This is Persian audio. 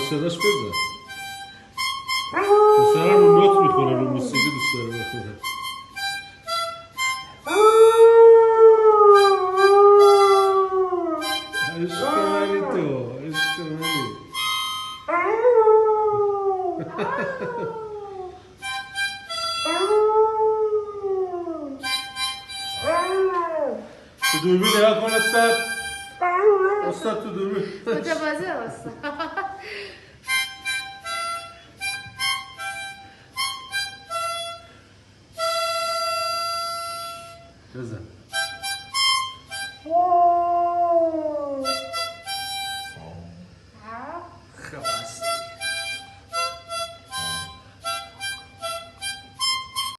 صداش بزن. پسرم رو نوت میخوره، رو موسیقی دوست داره بخوره. عشق منی تو، عشق منی. تو دوربین نگاه کن استاد. استاد تو دوربین. متوازه استاد.